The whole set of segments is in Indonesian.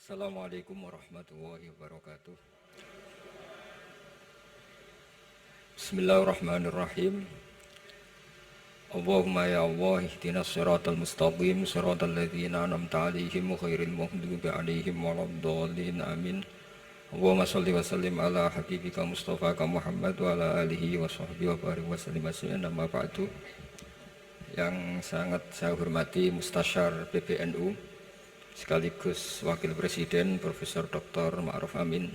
Assalamualaikum warahmatullahi wabarakatuh. Bismillahirrahmanirrahim. Allahumma ya Allah ihdinas siratal mustaqim siratal ladzina an'amta 'alaihim ghairil maghdubi 'alaihim waladdallin amin. Allahumma shalli wa sallim ala habibika Mustafaka Muhammad wa ala alihi wa sahbihi wa barik wa sallim asliyan amma ba'du. Yang sangat saya hormati Mustasyar PBNU sekaligus Wakil Presiden Profesor Dr. Ma'ruf Amin,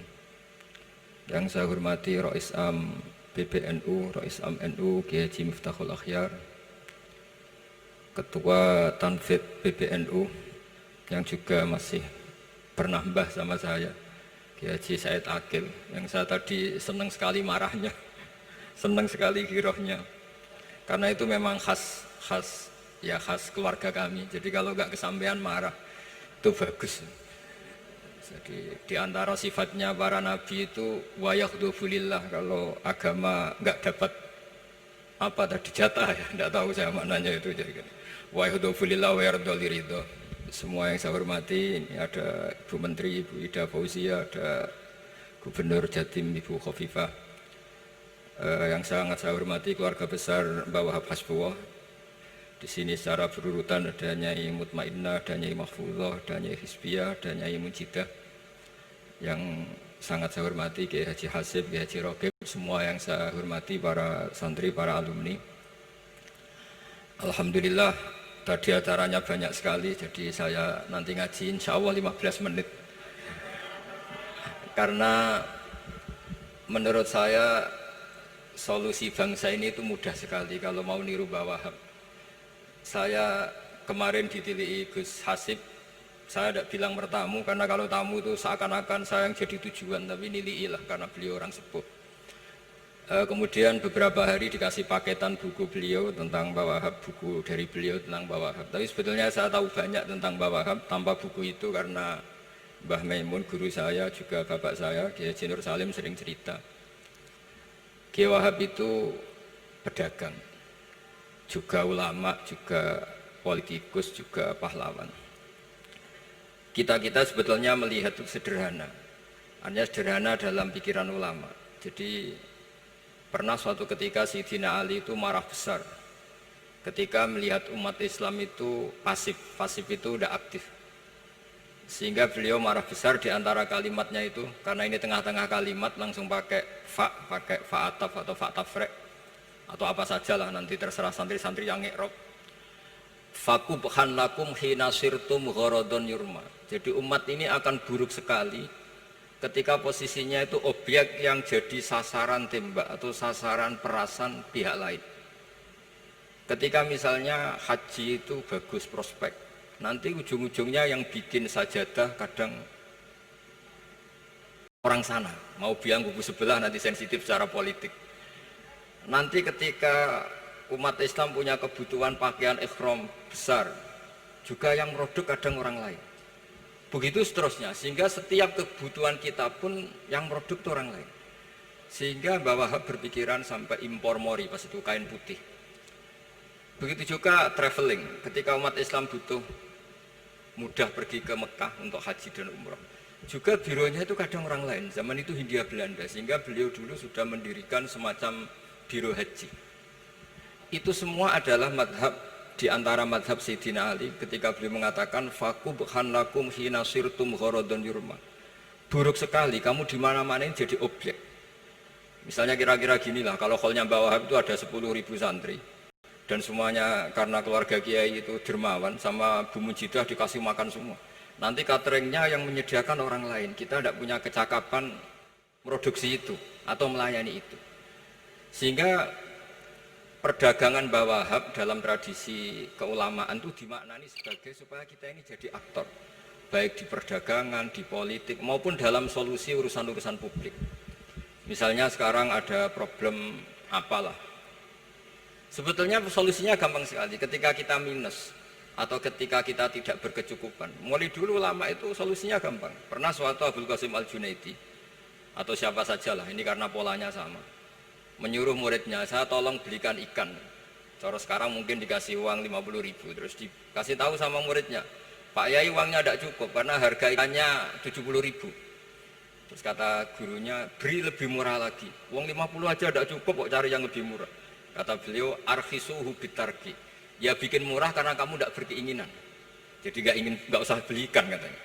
yang saya hormati Rais Am PBNU, Rais Am NU Kiai Haji Miftahul Akhyar, Ketua Tanfid PBNU yang juga masih bernambah sama saya, Kiai Haji Said Akil, yang saya tadi senang sekali marahnya, senang sekali girohnya, karena itu memang khas keluarga kami. Jadi kalau nggak kesampaian marah itu bagus. Jadi diantara sifatnya para nabi itu wayakhdufulillah, kalau agama nggak dapat apa tadi jatah ya, nggak tahu saya maknanya itu. Jadi wayakhdufulillah wayardoliridho. Semua yang saya hormati, ini ada Ibu Menteri Ibu Ida Fauzia, ada Gubernur Jatim Ibu Khofifah, yang sangat saya hormati keluarga besar Mbah Wahab Hasbullah. Di sini secara berurutan ada Nyai Mutmainnah, ada Nyai Mahfuzah, ada Nyai Hizbiyah, ada Nyai Mujidah. Yang sangat saya hormati Kiai Haji Hasib, Kiai Haji Rokib, semua yang saya hormati para santri, para alumni. Alhamdulillah tadi acaranya banyak sekali, jadi saya nanti ngaji insya Allah 15 menit. Karena menurut saya solusi bangsa ini itu mudah sekali kalau mau niru Mbah Wahab. Saya kemarin ditilii Gus Hasib, saya tidak bilang bertamu, karena kalau tamu itu seakan-akan saya yang jadi tujuan, tapi niliilah karena beliau orang sepuh. Kemudian beberapa hari dikasih paketan buku beliau tentang Mbah Wahab, buku dari beliau tentang Mbah Wahab. Tapi sebetulnya saya tahu banyak tentang Mbah Wahab tanpa buku itu, karena Mbah Maimun, guru saya, juga bapak saya, Kiai Haji Nur Salim sering cerita. Kiai Wahab itu pedagang, juga ulama, juga politikus, juga pahlawan. Kita sebetulnya melihat itu sederhana, hanya sederhana dalam pikiran ulama. Jadi pernah suatu ketika Sayyidina Ali itu marah besar ketika melihat umat Islam itu pasif itu tidak aktif, sehingga beliau marah besar. Di antara kalimatnya itu, karena ini tengah-tengah kalimat, langsung pakai fa'ataf atau fa'tafrek atau apa sajalah, nanti terserah santri-santri yang iqrob. Fakubhan lakum hina sirtum gharadun yurma. Jadi umat ini akan buruk sekali ketika posisinya itu objek yang jadi sasaran tembak atau sasaran perasan pihak lain. Ketika misalnya haji itu bagus prospek, nanti ujung-ujungnya yang bikin sajadah kadang orang sana, mau biang kubu sebelah, nanti sensitif secara politik. Nanti ketika umat Islam punya kebutuhan pakaian ihram besar, juga yang produk kadang orang lain. Begitu seterusnya, sehingga setiap kebutuhan kita pun yang produk itu orang lain. Sehingga Mbah Wahab berpikiran sampai impor mori, pas itu kain putih. Begitu juga traveling, ketika umat Islam butuh mudah pergi ke Mekah untuk haji dan umroh, juga bironya itu kadang orang lain. Zaman itu Hindia Belanda, sehingga beliau dulu sudah mendirikan semacam biro haji. Itu semua adalah madhab, di antara madhab Sayyidina Ali ketika beliau mengatakan fakubhan lakum hina sirtum gharadun yurma. Buruk sekali kamu di mana-mana ini jadi objek. Misalnya kira-kira ginilah, kalau kholnya Mbah Wahab itu ada 10.000 santri, dan semuanya karena keluarga kiai itu dermawan, sama Bu Mujidah dikasih makan semua. Nanti cateringnya yang menyediakan orang lain, kita tidak punya kecakapan produksi itu atau melayani itu. Sehingga perdagangan Mbah Wahab dalam tradisi keulamaan itu dimaknani sebagai supaya kita ini jadi aktor, baik di perdagangan, di politik, maupun dalam solusi urusan-urusan publik. Misalnya sekarang ada problem apalah, sebetulnya solusinya gampang sekali. Ketika kita minus atau ketika kita tidak berkecukupan, mulai dulu ulama itu solusinya gampang. Pernah suatu Abdul Qasim Al-Junaidi atau siapa sajalah, ini karena polanya sama, menyuruh muridnya, saya tolong belikan ikan. Cara sekarang mungkin dikasih uang 50.000, terus dikasih tahu sama muridnya, Pak Yai uangnya tidak cukup karena harga ikannya 70.000. Terus kata gurunya, beri lebih murah lagi. Uang 50 aja tidak cukup, kok cari yang lebih murah. Kata beliau, arkhisuhu bitarki. Ya bikin murah karena kamu tidak berkeinginan. Jadi nggak usah belikan katanya.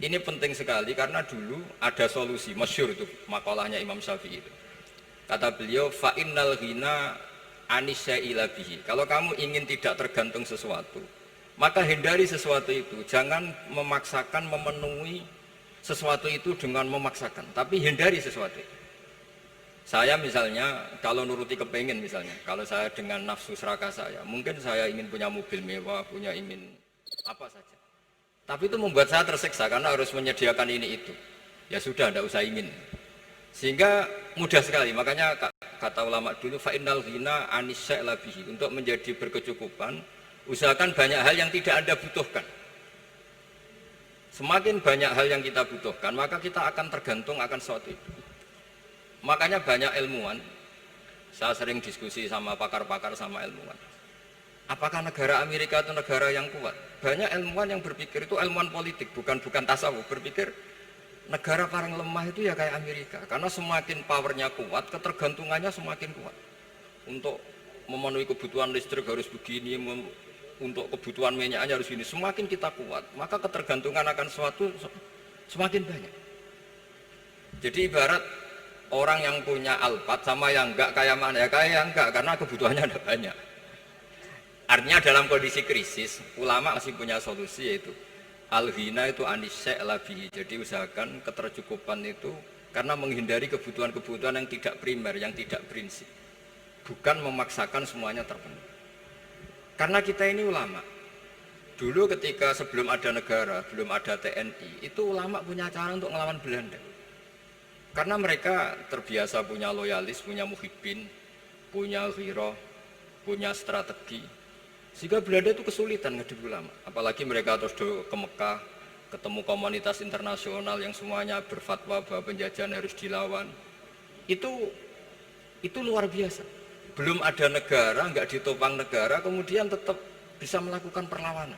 Ini penting sekali karena dulu ada solusi, masyhur itu makalahnya Imam Syafi'i itu. Kata beliau, fa innal ghina anisya'ila bihi. Kalau kamu ingin tidak tergantung sesuatu, maka hindari sesuatu itu. Jangan memaksakan memenuhi sesuatu itu dengan memaksakan, tapi hindari sesuatu itu. Saya misalnya kalau nuruti kepengin misalnya, kalau saya dengan nafsu serakah saya, mungkin saya ingin punya mobil mewah, ingin apa saja. Tapi itu membuat saya tersiksa karena harus menyediakan ini itu. Ya sudah, tidak usah ingin. Sehingga mudah sekali. Makanya kata ulama dulu, fa innal ghina anisya'la bihi. Untuk menjadi berkecukupan, usahakan banyak hal yang tidak Anda butuhkan. Semakin banyak hal yang kita butuhkan, maka kita akan tergantung akan sesuatu itu. Makanya banyak ilmuwan, saya sering diskusi sama pakar-pakar sama ilmuwan. Apakah negara Amerika itu negara yang kuat? Banyak ilmuwan yang berpikir itu ilmuwan politik, bukan tasawuf. Berpikir negara paling lemah itu ya kayak Amerika. Karena semakin powernya kuat, ketergantungannya semakin kuat. Untuk memenuhi kebutuhan listrik harus begini, untuk kebutuhan minyaknya harus ini. Semakin kita kuat, maka ketergantungan akan sesuatu semakin banyak. Jadi ibarat orang yang punya Alphard sama yang enggak, kayak mana ya? Kayak yang enggak, karena kebutuhannya ada banyak. Artinya dalam kondisi krisis, ulama masih punya solusi, yaitu al-ghina itu anisya'la bihi. Jadi usahakan ketercukupan itu karena menghindari kebutuhan-kebutuhan yang tidak primer, yang tidak prinsip. Bukan memaksakan semuanya terpenuhi. Karena kita ini ulama. Dulu ketika sebelum ada negara, belum ada TNI, itu ulama punya cara untuk melawan Belanda. Karena mereka terbiasa punya loyalis, punya muhibbin, punya ghirah, punya strategi. Sehingga Belanda itu kesulitan ngedip ulama. Apalagi mereka terus ke Mekah, ketemu komunitas internasional yang semuanya berfatwa bahwa penjajahan harus dilawan. Itu luar biasa. Belum ada negara, nggak ditopang negara, kemudian tetap bisa melakukan perlawanan.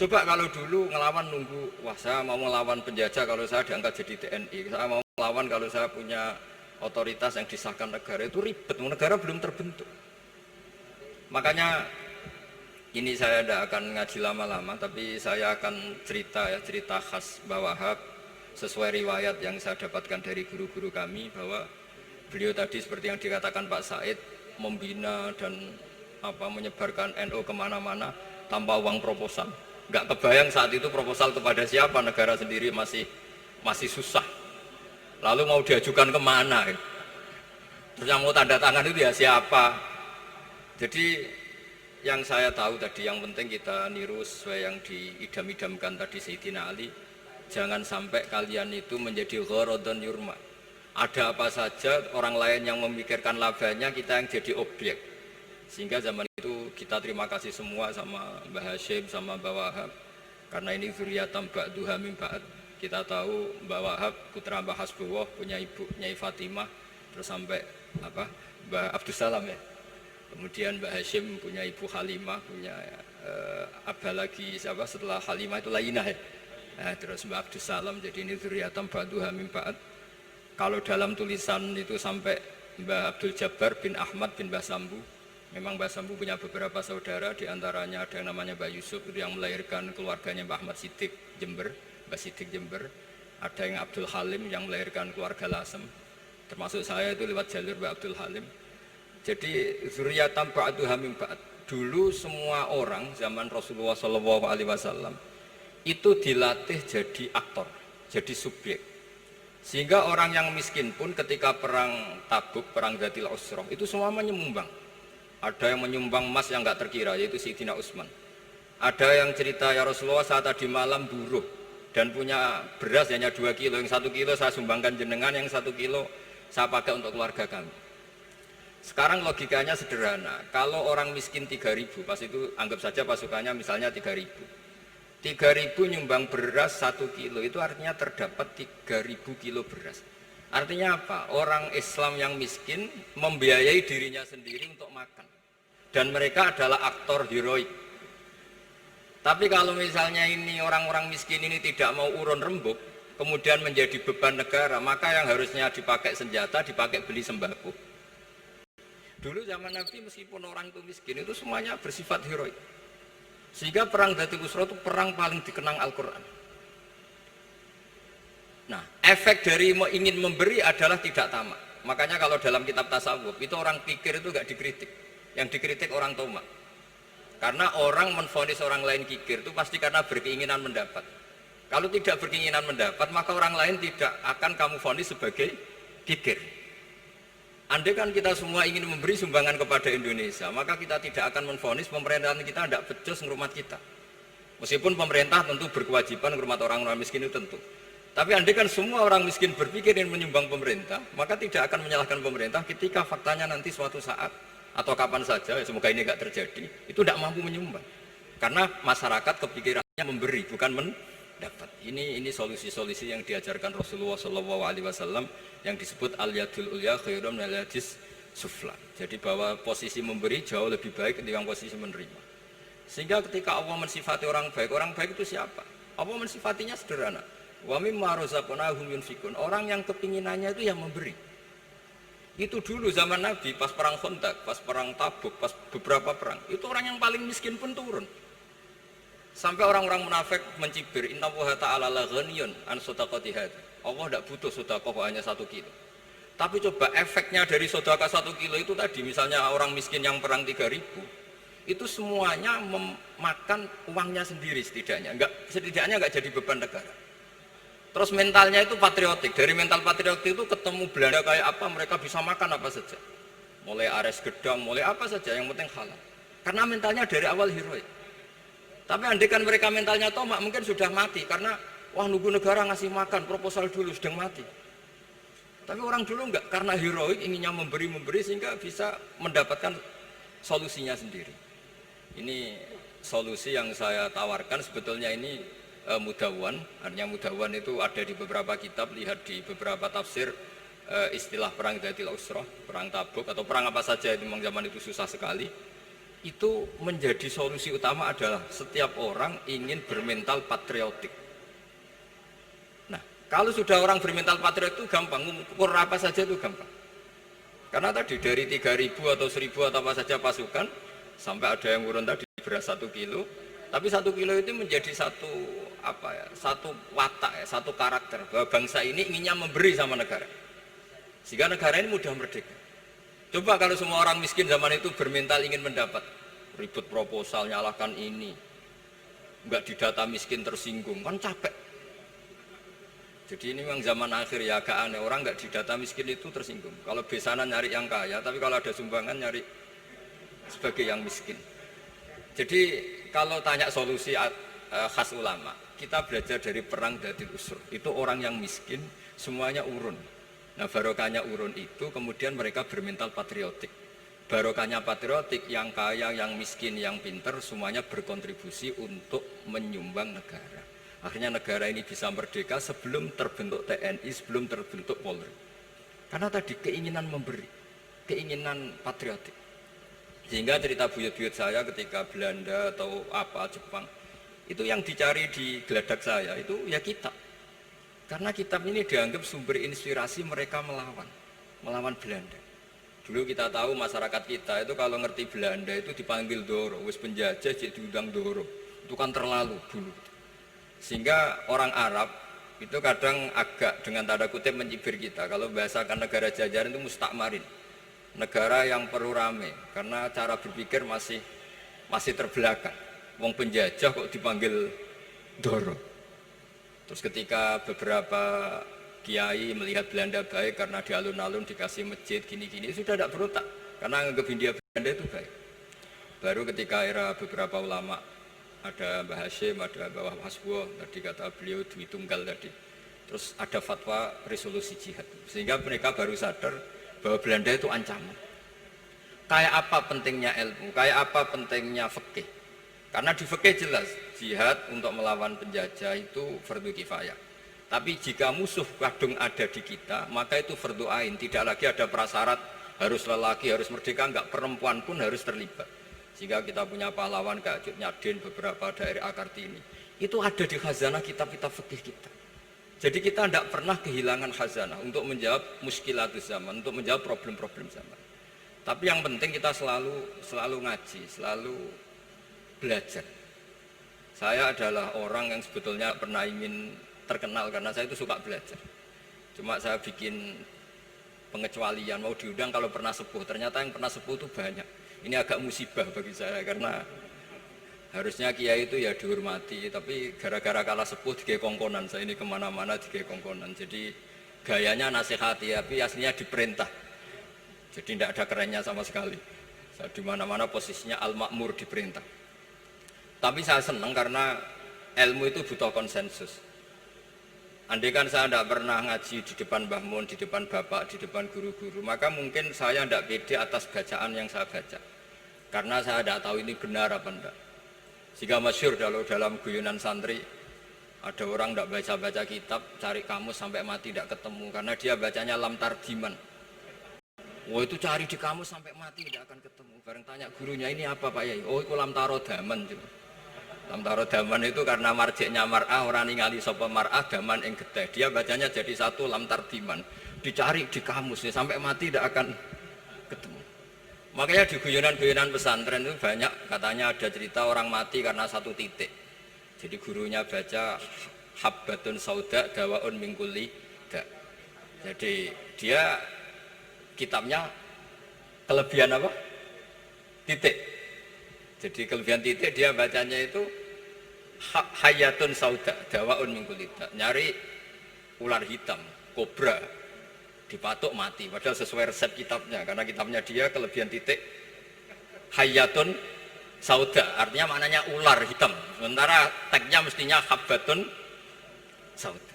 Coba kalau dulu ngelawan nunggu, wah saya mau melawan penjajah kalau saya diangkat jadi TNI, saya mau melawan kalau saya punya otoritas yang disahkan negara, itu ribet, negara belum terbentuk. Makanya ini saya tidak akan ngaji lama-lama, tapi saya akan cerita khas Mbah Wahab sesuai riwayat yang saya dapatkan dari guru-guru kami, bahwa beliau tadi seperti yang dikatakan Pak Said, membina dan menyebarkan NU kemana-mana tanpa uang proposal. Nggak kebayang saat itu proposal kepada siapa, negara sendiri masih susah. Lalu mau diajukan kemana? Terus yang mau tanda tangan itu ya siapa? Jadi yang saya tahu tadi, yang penting kita niru sesuai yang diidam-idamkan tadi Sayyidina Ali. Jangan sampai kalian itu menjadi gharadun yurma. Ada apa saja orang lain yang memikirkan labanya, kita yang jadi objek. Sehingga zaman itu kita terima kasih semua sama Mbah Hashim, sama Mbah Wahab. Karena ini zuriyatam ba'duha min ba'd. Kita tahu Mbah Wahab putra Mbah Hasbullah, punya ibu Nyai Fatimah, terus sampai Mbah Abdussalam ya. Kemudian Mbah Hashim punya ibu Halimah, punya abah lagi siapa setelah Halimah itu Lainah ya. Nah, terus Mbah Abdussalam, jadi ini zuriyatam ba'duha min ba'd. Kalau dalam tulisan itu sampai Mbah Abdul Jabbar bin Ahmad bin Mbah Sambu. Memang Mbah Sambu punya beberapa saudara, diantaranya ada yang namanya Mbah Yusuf itu yang melahirkan keluarganya Mbah Ahmad Siddiq Jember, Mbah Siddiq Jember. Ada yang Abdul Halim yang melahirkan keluarga Lasem, termasuk saya itu lewat jalur Mbah Abdul Halim. Jadi zuriyatam ba'duha min ba'd. Dulu semua orang zaman Rasulullah SAW itu dilatih jadi aktor, jadi subjek. Sehingga orang yang miskin pun ketika perang Tabuk, perang Dzatil Usrah, itu semua menyumbang. Ada yang menyumbang emas yang nggak terkira, yaitu Sayyidina Utsman. Ada yang cerita, ya Rasulullah saat tadi malam buruh dan punya beras hanya 2 kilo, yang 1 kilo saya sumbangkan jenengan, yang 1 kilo saya pakai untuk keluarga kami. Sekarang logikanya sederhana, kalau orang miskin 3.000, pas itu anggap saja pasukannya misalnya 3.000. 3.000 nyumbang beras 1 kilo, itu artinya terdapat 3.000 kilo beras. Artinya apa? Orang Islam yang miskin membiayai dirinya sendiri untuk makan. Dan mereka adalah aktor heroik. Tapi kalau misalnya ini orang-orang miskin ini tidak mau urun rembuk, kemudian menjadi beban negara, maka yang harusnya dipakai senjata, dipakai beli sembako. Dulu zaman Nabi meskipun orang itu miskin, itu semuanya bersifat heroik. Sehingga perang Dhatul Usra itu perang paling dikenang Al-Quran. Nah, efek dari ingin memberi adalah tidak tamak. Makanya kalau dalam kitab tasawuf, itu orang pikir itu gak dikritik. Yang dikritik orang tomak. Karena orang menvonis orang lain kikir itu pasti karena berkeinginan mendapat. Kalau tidak berkeinginan mendapat, maka orang lain tidak akan kamu vonis sebagai kikir. Andai kan kita semua ingin memberi sumbangan kepada Indonesia, maka kita tidak akan menvonis pemerintahan kita tidak becus ngurmat kita. Meskipun pemerintah tentu berkewajiban ngurmat orang-orang miskin itu tentu. Tapi andai kan semua orang miskin berpikir ingin menyumbang pemerintah, maka tidak akan menyalahkan pemerintah ketika faktanya nanti suatu saat atau kapan saja, semoga ini tidak terjadi, itu tidak mampu menyumbang. Karena masyarakat kepikirannya memberi, bukan mendapat. Ini solusi-solusi yang diajarkan Rasulullah SAW yang disebut al-yadul ulya khairum minal yadis sufla. Jadi bahwa posisi memberi jauh lebih baik ketimbang posisi menerima. Sehingga ketika Allah mensifati orang baik itu siapa? Allah mensifatinya sederhana. Wa mimma razaqnahum yunfikun. Orang yang kepinginannya itu yang memberi. Itu dulu zaman Nabi, pas perang Khandaq, pas perang Tabuk, pas beberapa perang, itu orang yang paling miskin pun turun. Sampai orang-orang munafik mencibir, innallaha ta'ala la ghaniyun an shadaqati hadza. Allah tidak butuh sedekah hanya 1 kilo. Tapi coba efeknya dari sedekah 1 kilo itu tadi, misalnya orang miskin yang perang 3.000, itu semuanya memakan uangnya sendiri setidaknya nggak jadi beban negara. Terus mentalnya itu patriotik. Dari mental patriotik itu ketemu Belanda kayak apa, mereka bisa makan apa saja. Mulai ares gedang, mulai apa saja, yang penting halal. Karena mentalnya dari awal heroik. Tapi andai kan mereka mentalnya tomak, mungkin sudah mati. Karena, wah nunggu negara ngasih makan, proposal dulu, sedang mati. Tapi orang dulu enggak, karena heroik, inginnya memberi sehingga bisa mendapatkan solusinya sendiri. Ini solusi yang saya tawarkan sebetulnya ini Mudawwan, artinya Mudawwan itu ada di beberapa kitab, lihat di beberapa tafsir istilah perang Dhatul Usra, perang Tabuk atau perang apa saja itu memang zaman itu susah sekali. Itu menjadi solusi utama adalah setiap orang ingin bermental patriotik. Nah, kalau sudah orang bermental patriotik itu gampang, mengukur apa saja itu gampang. Karena tadi dari 3.000 atau 1.000 atau apa saja pasukan, sampai ada yang urun tadi beras 1 kilo, tapi 1 kilo itu menjadi satu watak, satu karakter bahwa bangsa ini inginnya memberi sama negara, sehingga negara ini mudah merdeka. Coba kalau semua orang miskin zaman itu bermental ingin mendapat, ribut proposal, nyalahkan ini, nggak didata miskin tersinggung, kan capek. Jadi ini memang zaman akhir ya, agak aneh, orang nggak didata miskin itu tersinggung. Kalau besanan nyari yang kaya, tapi kalau ada sumbangan nyari sebagai yang miskin. Jadi kalau tanya solusi khas ulama, kita belajar dari perang Dhatul Usra. Itu orang yang miskin semuanya urun. Nah, barokahnya urun itu kemudian mereka bermental patriotik. Barokahnya patriotik, yang kaya, yang miskin, yang pinter semuanya berkontribusi untuk menyumbang negara. Akhirnya negara ini bisa merdeka sebelum terbentuk TNI, sebelum terbentuk Polri. Karena tadi keinginan memberi, keinginan patriotik. Sehingga cerita buyut-buyut saya ketika Belanda atau apa Jepang, itu yang dicari di geladak saya itu ya kitab. Karena kitab ini dianggap sumber inspirasi mereka melawan Belanda. Dulu kita tahu masyarakat kita itu kalau ngerti Belanda itu dipanggil Doro, wis penjajah jadi diundang Doro. Itu kan terlalu dulu. Sehingga orang Arab itu kadang agak dengan tanda kutip mencibir kita. Kalau bahasakan negara jajahan itu mustakmarin, negara yang perlu rame, karena cara berpikir masih terbelakang. Wong penjajah kok dipanggil Doro. Terus ketika beberapa kiai melihat Belanda baik karena di alun-alun dikasih masjid gini-gini, sudah tidak berontak karena anggap Hindia Belanda itu baik. Baru ketika era beberapa ulama, ada Mbah Hashim, ada Mbah Hasbuh, tadi kata beliau Dwi Tunggal tadi, terus ada fatwa resolusi jihad, sehingga mereka baru sadar bahwa Belanda itu ancaman. Kayak apa pentingnya ilmu, kayak apa pentingnya fikih. Karena di fikih jelas, jihad untuk melawan penjajah itu fardu kifayah. Tapi jika musuh kadung ada di kita, maka itu fardu ain. Tidak lagi ada prasyarat harus lelaki, harus merdeka, enggak, perempuan pun harus terlibat. Sehingga kita punya pahlawan kayak Cut Nyadin, beberapa daerah Kartini. Itu ada di khazanah kitab-kitab fikih kita. Jadi kita tidak pernah kehilangan khazanah untuk menjawab muskilatus zaman, untuk menjawab problem-problem zaman. Tapi yang penting kita selalu ngaji, selalu belajar. Saya adalah orang yang sebetulnya pernah ingin terkenal karena saya itu suka belajar. Cuma saya bikin pengecualian, mau diundang kalau pernah sepuh. Ternyata yang pernah sepuh itu banyak. Ini agak musibah bagi saya karena harusnya kiai itu ya dihormati, tapi gara-gara kalah sepuh digawe kongkonan. Saya ini kemana-mana digawe kongkonan. Jadi gayanya nasihati, tapi aslinya diperintah. Jadi tidak ada kerennya sama sekali. Saya di mana-mana posisinya al-ma'mur, diperintah. Tapi saya senang karena ilmu itu butuh konsensus. Andai kan saya tidak pernah ngaji di depan Mbah Mun, di depan bapak, di depan guru-guru, maka mungkin saya tidak pede atas bacaan yang saya baca. Karena saya tidak tahu ini benar apa enggak. Jika masyhur dalam guyonan santri, ada orang tidak baca-baca kitab, cari kamus sampai mati tidak ketemu, karena dia bacanya lam tardiman. Wah itu cari di kamus sampai mati tidak akan ketemu. Bareng tanya gurunya, ini apa Pak Yai? Oh itu lam tarodaman. Lam tarodaman itu karena marjiknya mar'ah, orang ningali sapa mar'ah daman ing getih. Dia bacanya jadi satu lam tardiman. Dicari di kamus ya, sampai mati tidak akan ketemu. Makanya di guyonan-guyonan pesantren itu banyak katanya ada cerita orang mati karena satu titik. Jadi gurunya baca habbatun sauda dawaun mingkuli da. Jadi dia kitabnya kelebihan apa? Titik. Jadi kelebihan titik dia bacanya itu hayatun sauda dawaun mingkuli da. Nyari ular hitam, kobra. Dipatuk mati, padahal sesuai resep kitabnya, karena kitabnya dia kelebihan titik hayatun sauda, artinya maknanya ular hitam, sementara tagnya mestinya habbatun sauda.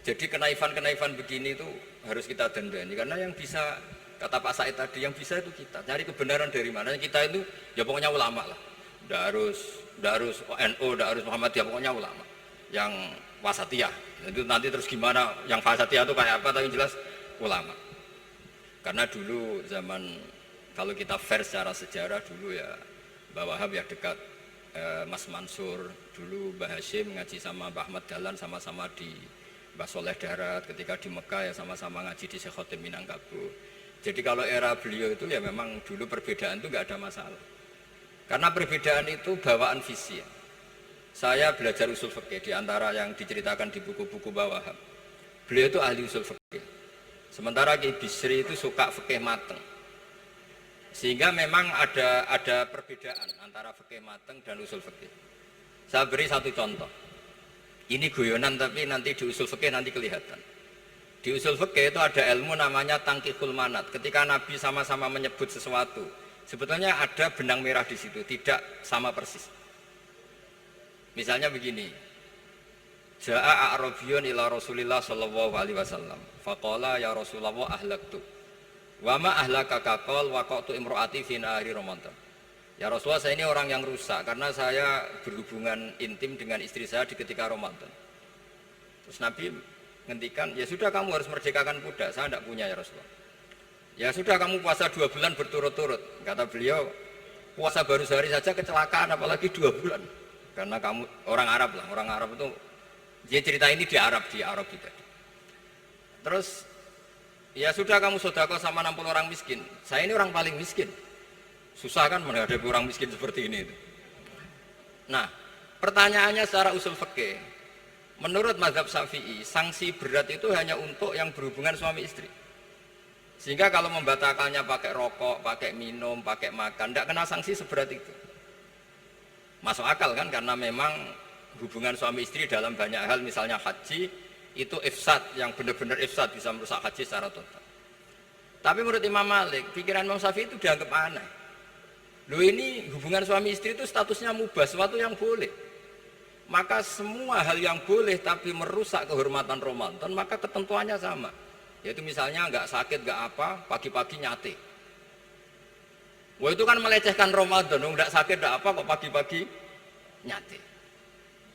Jadi kenaifan-kenaifan begini itu harus kita dandani, karena yang bisa, kata Pak Said tadi, yang bisa itu kita cari kebenaran dari mana. Kita itu ya pokoknya ulama lah, tidak harus NU, tidak harus Muhammadiyah, pokoknya ulama yang wasatiyah. Itu nanti terus gimana yang wasatiyah itu kayak apa, tapi jelas ulama. Karena dulu zaman, kalau kita fair secara sejarah, dulu ya Mbah Wahab ya dekat Mas Mansur, dulu Mbah Hashim ngaji sama Mbah Ahmad Dahlan, sama-sama di Mbah Soleh Darat, ketika di Mekah ya sama-sama ngaji di Syekh Khotim Minangkabau. Jadi kalau era beliau itu ya memang dulu perbedaan itu nggak ada masalah, karena perbedaan itu bawaan visi. Saya belajar usul fikih di antara yang diceritakan di buku-buku Mbah Wahab, beliau itu ahli usul fikih. Sementara Ki Bisri itu suka fikih mateng. Sehingga memang ada perbedaan antara fikih mateng dan usul fikih. Saya beri satu contoh. Ini guyonan tapi nanti di usul fikih nanti kelihatan. Di usul fikih itu ada ilmu namanya tangkihul manat. Ketika Nabi sama-sama menyebut sesuatu, sebetulnya ada benang merah di situ, tidak sama persis. Misalnya begini. Ja'a a'rabiyun ila Rasulillah sallallahu alaihi wasallam. Faqala ya Rasulullah ahlaktu. Wa ma ahlaka qal waqatu imraati fi nahari Ramadan. Ya Rasulullah, saya ini orang yang rusak karena saya berhubungan intim dengan istri saya di ketika Ramadan. Terus Nabi ngendikan, ya sudah kamu harus merdekakan budak, saya tidak punya ya Rasulullah. Ya sudah kamu puasa 2 bulan berturut-turut. Kata beliau, puasa baru sehari saja kecelakaan apalagi 2 bulan. Karena kamu orang Arab lah, orang Arab itu dia cerita ini di Arab juga. Terus ya sudah kamu sedekah sama 60 orang miskin. Saya ini orang paling miskin. Susah kan menghadapi orang miskin seperti ini. Nah, pertanyaannya secara usul fikih, menurut mazhab Syafi'i, sanksi berat itu hanya untuk yang berhubungan suami istri. Sehingga kalau membatalkannya pakai rokok, pakai minum, pakai makan, tidak kena sanksi seberat itu. Masuk akal kan, karena memang hubungan suami istri dalam banyak hal, misalnya haji, itu ifsad, yang benar-benar ifsad, bisa merusak haji secara total. Tapi menurut Imam Malik, pikiran Imam Syafi'i itu dianggap aneh. Loh ini hubungan suami istri itu statusnya mubah, sesuatu yang boleh. Maka semua hal yang boleh tapi merusak kehormatan Ramadan, maka ketentuannya sama. Yaitu misalnya nggak sakit, nggak apa, pagi-pagi nyate. Wah itu kan melecehkan Ramadan, nggak sakit, nggak apa, kok pagi-pagi nyate.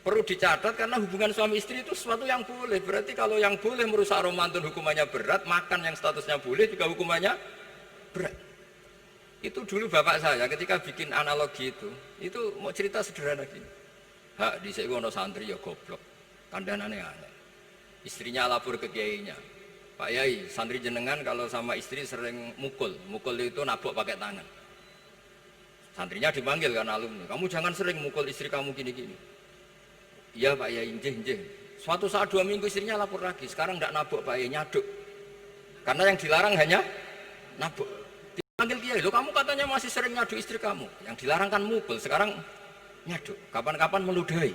Perlu dicatat karena hubungan suami istri itu sesuatu yang boleh. Berarti kalau yang boleh merusak Ramadan hukumannya berat, makan yang statusnya boleh juga hukumannya berat. Itu dulu bapak saya ketika bikin analogi itu mau cerita sederhana gini. Hak di ono santri ya goblok, kandanane aneh. Istrinya lapor ke kiainya, Pak Yai, santri jenengan kalau sama istri sering mukul itu nabok pakai tangan. Santrinya dipanggil kan alumni, kamu jangan sering mukul istri kamu gini-gini. Iya Pak Yai, njeh. Suatu saat 2 minggu istrinya lapor lagi, sekarang tidak nabok Pak Yai, nyaduk. Karena yang dilarang hanya nabok. Dipanggil kiai, lo kamu katanya masih sering nyaduk istri kamu. Yang dilarang kan mukul, sekarang nyaduk. Kapan-kapan meludahi.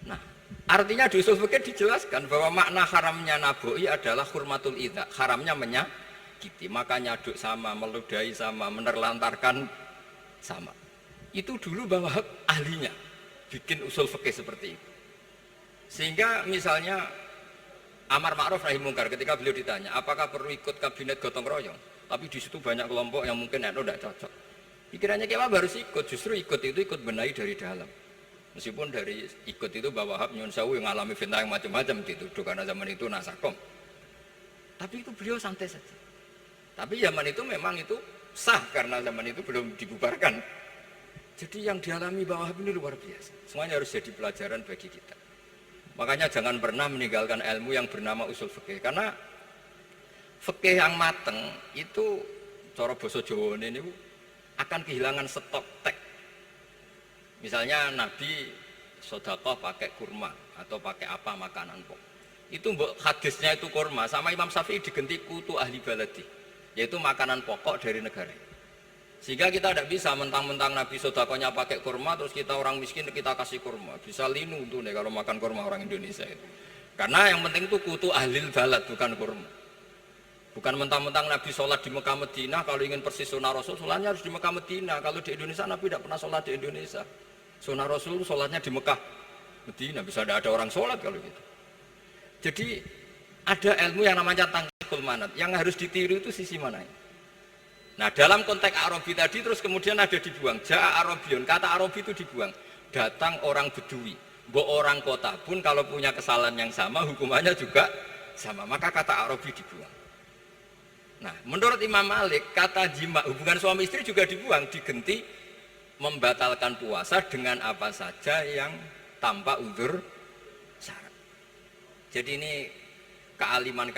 Nah, artinya di usul fikih dijelaskan bahwa makna haramnya naboi adalah hurmatul idza, haramnya menyakiti. Maka nyaduk sama, meludahi sama, menerlantarkan sama. Itu dulu bahwa ahlinya bikin usul fikih seperti itu. Sehingga misalnya amar ma'ruf nahi mungkar, ketika beliau ditanya apakah perlu ikut kabinet gotong royong, tapi di situ banyak kelompok yang mungkin tidak cocok. Pikirannya kayak apa harus ikut, justru ikut benahi dari dalam. Meskipun dari ikut itu bahwa Wahab nyun sewu yang ngalami fitnah yang macam-macam dituduh karena zaman itu nasakom. Tapi itu beliau santai saja. Tapi zaman itu memang itu sah karena zaman itu belum dibubarkan. Jadi yang dialami Mbah Wahab ini luar biasa. Semuanya harus jadi pelajaran bagi kita. Makanya jangan pernah meninggalkan ilmu yang bernama usul fikih, karena fikih yang mateng itu cara basa Jawa ini akan kehilangan stok teks. Misalnya Nabi sedekah pakai kurma atau pakai apa makanan pokok. Itu hadisnya itu kurma, sama Imam Syafi'i digenti kutu ahli baladi, yaitu makanan pokok dari negara. Sehingga kita tidak bisa mentang-mentang Nabi sedekahnya pakai kurma terus kita orang miskin kita kasih kurma. Bisa linu tuh nih kalau makan kurma orang Indonesia itu. Karena yang penting itu kutu ahli balad, bukan kurma. Bukan mentang-mentang Nabi sholat di Mekah Medina, kalau ingin persis sunnah Rasul, sholatnya harus di Mekah Medina. Kalau di Indonesia Nabi tidak pernah sholat di Indonesia. Sunnah Rasul sholatnya di Mekah Medina, bisa ada orang sholat kalau gitu. Jadi ada ilmu yang namanya tangkul manat, yang harus ditiru itu sisi mana? Nah dalam konteks Arabi tadi terus kemudian ada dibuang, Ja'a Arabion, kata Arabi itu dibuang. Datang orang Bedui, orang kota pun kalau punya kesalahan yang sama hukumannya juga sama, maka kata Arabi dibuang. Nah menurut Imam Malik kata jima, hubungan suami istri juga dibuang, digenti membatalkan puasa dengan apa saja yang tanpa uzur syarat. Jadi ini kealiman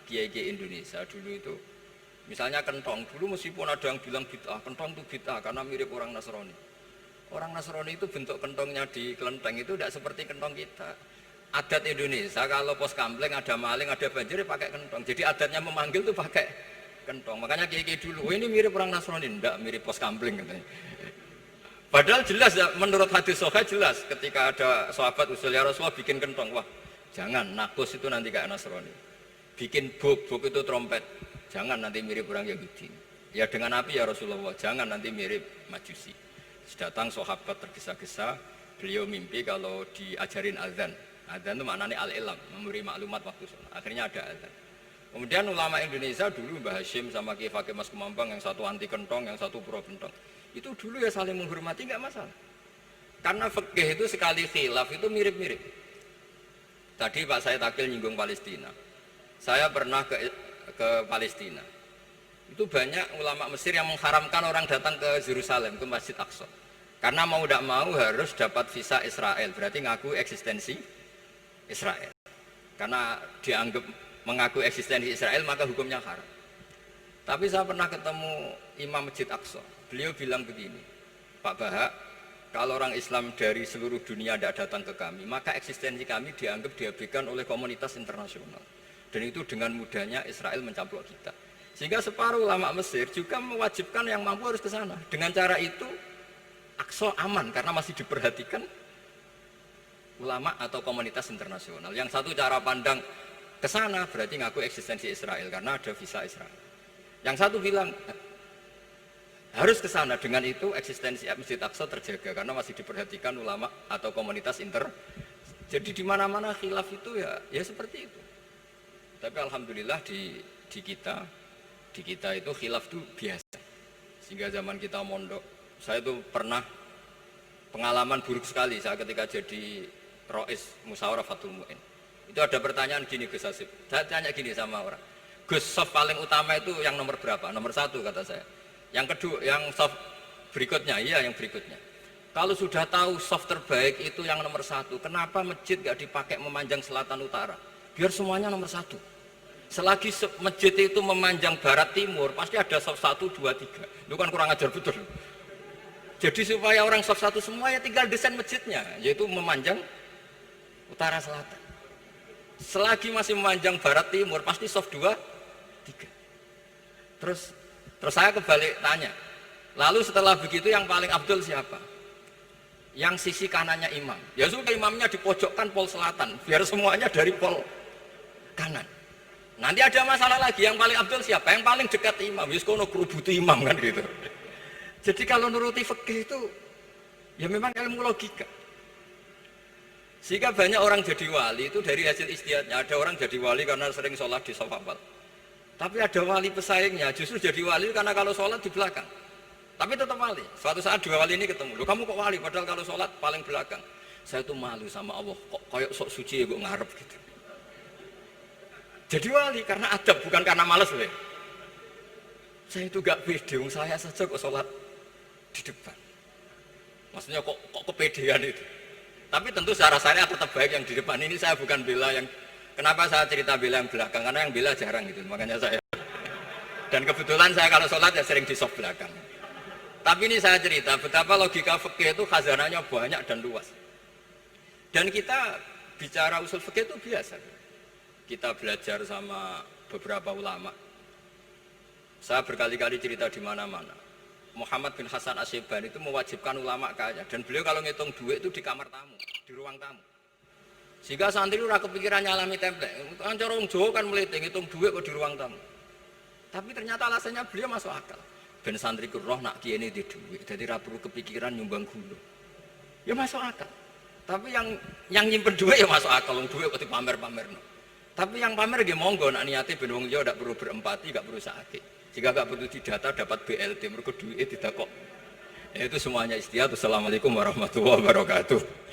kiai-kiai Indonesia dulu itu, misalnya kentong, dulu meskipun ada yang bilang bid'ah, kentong itu bid'ah karena mirip orang Nasrani. Orang Nasrani itu bentuk kentongnya di kelenteng itu tidak seperti kentong kita. Adat Indonesia kalau pos kampleng ada maling, ada banjir pakai kentong. Jadi adatnya memanggil itu pakai kentong. Makanya kiai-kiai dulu, oh ini mirip orang Nasrani, enggak mirip pos kampleng katanya. Padahal jelas ya, menurut hadis sahih jelas ketika ada sahabat usul ya Rasulullah bikin kentong, wah jangan, nakus itu nanti kayak Nasrani. Bikin buk itu trompet, jangan nanti mirip orang Yahudi. Ya dengan api ya Rasulullah, jangan nanti mirip Majusi. Datang sahabat tergesa-gesa, beliau mimpi kalau diajarin azan. Azan itu maknanya al-ilam, memberi maklumat waktu sholat. Akhirnya ada azan. Kemudian ulama Indonesia dulu Mbah Hashim sama Kiai Fakih Mas Kemambang, yang satu anti kentong, yang satu pro kentong. Itu dulu ya saling menghormati, nggak masalah. Karena fikih itu sekali khilaf itu mirip-mirip. Tadi Pak saya Takil nyinggung Palestina. Saya pernah ke Palestina. Itu banyak ulama Mesir yang mengharamkan orang datang ke Yerusalem, ke Masjid Aqsa. Karena mau tidak mau harus dapat visa Israel, berarti ngaku eksistensi Israel. Karena dianggap mengaku eksistensi Israel maka hukumnya haram. Tapi saya pernah ketemu Imam Masjid Aqsa. Beliau bilang begini, Pak Bahak, kalau orang Islam dari seluruh dunia tidak datang ke kami, maka eksistensi kami dianggap diabaikan oleh komunitas internasional. Dan itu dengan mudahnya Israel mencaplok kita. Sehingga separuh ulama Mesir juga mewajibkan yang mampu harus ke sana. Dengan cara itu, Aqsa aman karena masih diperhatikan ulama atau komunitas internasional. Yang satu cara pandang ke sana berarti ngaku eksistensi Israel karena ada visa Israel. Yang satu bilang harus ke sana, dengan itu eksistensi Masjid Aqsa terjaga karena masih diperhatikan ulama atau komunitas Jadi di mana-mana khilaf itu ya seperti itu. Tapi alhamdulillah di kita itu khilaf itu biasa. Sehingga zaman kita mondok, saya itu pernah pengalaman buruk sekali saya ketika jadi Rois Musyawarah Fatul Mu'in. Itu ada pertanyaan gini Gus Hasib. Saya tanya gini sama orang, Gus, soft paling utama itu yang nomor berapa? Nomor 1 kata saya. Yang kedua, yang soft berikutnya, iya yang berikutnya. Kalau sudah tahu soft terbaik itu yang nomor 1, kenapa masjid gak dipakai memanjang selatan utara? Biar semuanya nomor 1. Selagi masjid itu memanjang barat timur, pasti ada soft 1, 2, 3. Itu kan kurang ajar betul. Jadi supaya orang soft 1 semua ya tinggal desain masjidnya, yaitu memanjang utara selatan. Selagi masih memanjang barat timur, pasti soft 2, 3. Terus saya kebalik tanya, lalu setelah begitu yang paling abdul siapa? Yang sisi kanannya imam. Ya sudah imamnya dipojokkan pol selatan, biar semuanya dari pol kanan. Nanti ada masalah lagi, yang paling abdul siapa? Yang paling dekat imam. Yuskono kerubuti imam kan gitu. Jadi kalau nuruti fikih itu ya memang ilmu logika. Sehingga banyak orang jadi wali itu dari hasil istihadnya. Ada orang jadi wali karena sering sholat di shaf awal. Tapi ada wali pesaingnya justru jadi wali karena kalau sholat di belakang. Tapi tetap wali. Suatu saat dua wali ini ketemu. Loh, kamu kok wali? Padahal kalau sholat paling belakang. Saya tuh malu sama Allah. Kok kayak sok suci ya gue ngarep gitu. Jadi wali karena adab bukan karena malas loh. Saya itu gak pede. Saya saja kok sholat di depan. Maksudnya kok kepedean itu. Tapi tentu rasanya tetap baik yang di depan. Ini saya bukan bela yang, kenapa saya cerita bela yang belakang, karena yang bela jarang gitu, makanya saya. Dan kebetulan saya kalau sholat ya sering di soft belakang. Tapi ini saya cerita betapa logika fikih itu khazanahnya banyak dan luas. Dan kita bicara usul fikih itu biasa. Kita belajar sama beberapa ulama. Saya berkali-kali cerita di mana-mana. Muhammad bin Hasan Asyibani itu mewajibkan ulama kaya, dan beliau kalau ngitung duit itu di kamar tamu, di ruang tamu. Sehingga santri itu kepikiran nyalami template. Kan cara orang Jawa kan meliti ngitung duit kok di ruang tamu. Tapi ternyata alasannya beliau masuk akal. Ben santri ku roh nak kiye ini di duit, jadi ra perlu kepikiran nyumbang gula. Ya masuk akal. Tapi yang nyimpen duit ya masuk akal, wong duit kok dipamer-pamerno. Tapi yang pamer nggih monggo nak niate ben wong liya ndak perlu berempati, nggak perlu sakit. Jika nggak butuh didata dapat BLT, mereka duit tidak kok. Itu semuanya istihad. Assalamualaikum warahmatullahi wabarakatuh.